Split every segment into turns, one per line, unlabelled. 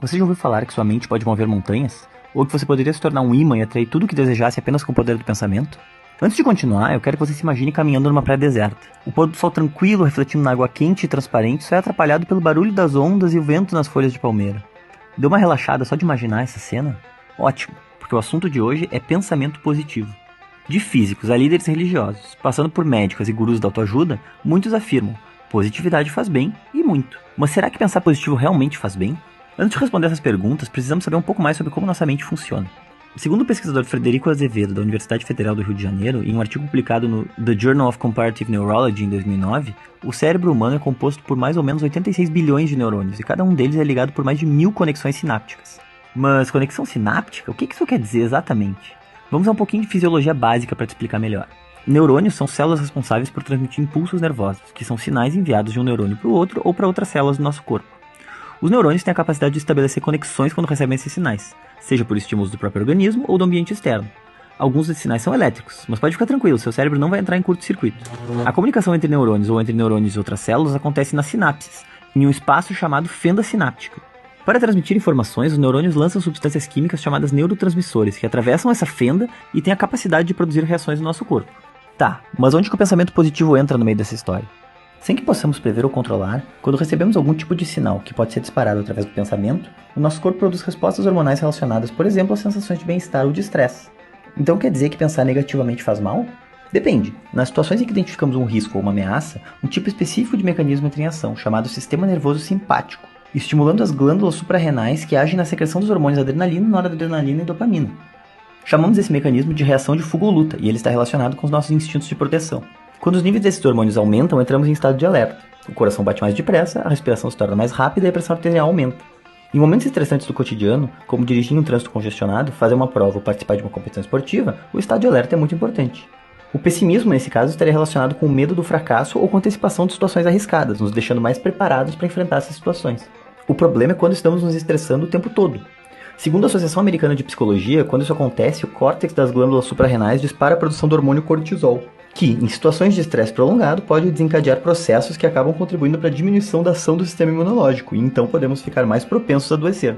Você já ouviu falar que sua mente pode mover montanhas? Ou que você poderia se tornar um imã e atrair tudo o que desejasse apenas com o poder do pensamento? Antes de continuar, eu quero que você se imagine caminhando numa praia deserta. O pôr do sol tranquilo, refletindo na água quente e transparente, só é atrapalhado pelo barulho das ondas e o vento nas folhas de palmeira. Deu uma relaxada só de imaginar essa cena? Ótimo, porque o assunto de hoje é pensamento positivo. De físicos a líderes religiosos, passando por médicos e gurus da autoajuda, muitos afirmam: positividade faz bem, e muito. Mas será que pensar positivo realmente faz bem? Antes de responder essas perguntas, precisamos saber um pouco mais sobre como nossa mente funciona. Segundo o pesquisador Frederico Azevedo, da Universidade Federal do Rio de Janeiro, em um artigo publicado no The Journal of Comparative Neurology em 2009, o cérebro humano é composto por mais ou menos 86 bilhões de neurônios, e cada um deles é ligado por mais de 1000 conexões sinápticas. Mas conexão sináptica? O que isso quer dizer exatamente? Vamos a um pouquinho de fisiologia básica para te explicar melhor. Neurônios são células responsáveis por transmitir impulsos nervosos, que são sinais enviados de um neurônio para o outro ou para outras células do nosso corpo. Os neurônios têm a capacidade de estabelecer conexões quando recebem esses sinais, seja por estímulos do próprio organismo ou do ambiente externo. Alguns desses sinais são elétricos, mas pode ficar tranquilo, seu cérebro não vai entrar em curto-circuito. A comunicação entre neurônios ou entre neurônios e outras células acontece nas sinapses, em um espaço chamado fenda sináptica. Para transmitir informações, os neurônios lançam substâncias químicas chamadas neurotransmissores, que atravessam essa fenda e têm a capacidade de produzir reações no nosso corpo. Tá, mas onde que o pensamento positivo entra no meio dessa história? Sem que possamos prever ou controlar, quando recebemos algum tipo de sinal que pode ser disparado através do pensamento, o nosso corpo produz respostas hormonais relacionadas, por exemplo, às sensações de bem-estar ou de estresse. Então quer dizer que pensar negativamente faz mal? Depende. Nas situações em que identificamos um risco ou uma ameaça, um tipo específico de mecanismo entra em ação, chamado sistema nervoso simpático, estimulando as glândulas suprarrenais que agem na secreção dos hormônios adrenalina, noradrenalina e dopamina. Chamamos esse mecanismo de reação de fuga ou luta, e ele está relacionado com os nossos instintos de proteção. Quando os níveis desses hormônios aumentam, entramos em estado de alerta. O coração bate mais depressa, a respiração se torna mais rápida e a pressão arterial aumenta. Em momentos estressantes do cotidiano, como dirigir em um trânsito congestionado, fazer uma prova ou participar de uma competição esportiva, o estado de alerta é muito importante. O pessimismo, nesse caso, estaria relacionado com o medo do fracasso ou com a antecipação de situações arriscadas, nos deixando mais preparados para enfrentar essas situações. O problema é quando estamos nos estressando o tempo todo. Segundo a Associação Americana de Psicologia, quando isso acontece, o córtex das glândulas suprarrenais dispara a produção do hormônio cortisol, que, em situações de estresse prolongado, pode desencadear processos que acabam contribuindo para a diminuição da ação do sistema imunológico, e então podemos ficar mais propensos a adoecer.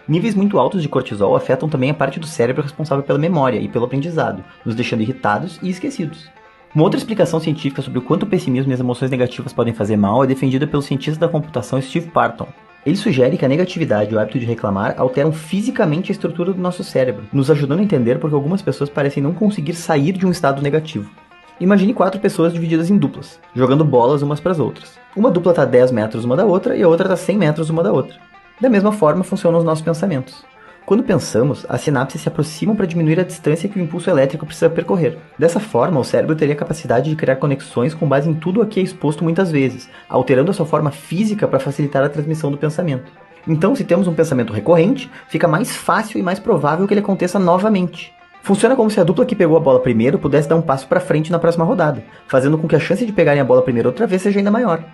Níveis muito altos de cortisol afetam também a parte do cérebro responsável pela memória e pelo aprendizado, nos deixando irritados e esquecidos. Uma outra explicação científica sobre o quanto o pessimismo e as emoções negativas podem fazer mal é defendida pelo cientista da computação Steve Parton. Ele sugere que a negatividade e o hábito de reclamar alteram fisicamente a estrutura do nosso cérebro, nos ajudando a entender porque algumas pessoas parecem não conseguir sair de um estado negativo. Imagine 4 pessoas divididas em duplas, jogando bolas umas para as outras. Uma dupla está a 10 metros uma da outra e a outra está a 100 metros uma da outra. Da mesma forma funcionam os nossos pensamentos. Quando pensamos, as sinapses se aproximam para diminuir a distância que o impulso elétrico precisa percorrer. Dessa forma, o cérebro teria a capacidade de criar conexões com base em tudo a que é exposto muitas vezes, alterando a sua forma física para facilitar a transmissão do pensamento. Então, se temos um pensamento recorrente, fica mais fácil e mais provável que ele aconteça novamente. Funciona como se a dupla que pegou a bola primeiro pudesse dar um passo para frente na próxima rodada, fazendo com que a chance de pegarem a bola primeiro outra vez seja ainda maior.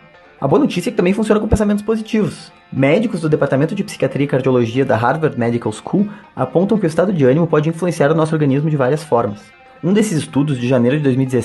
A boa notícia é que também funciona com pensamentos positivos. Médicos do Departamento de Psiquiatria e Cardiologia da Harvard Medical School apontam que o estado de ânimo pode influenciar o nosso organismo de várias formas. Um desses estudos, de janeiro de 2017,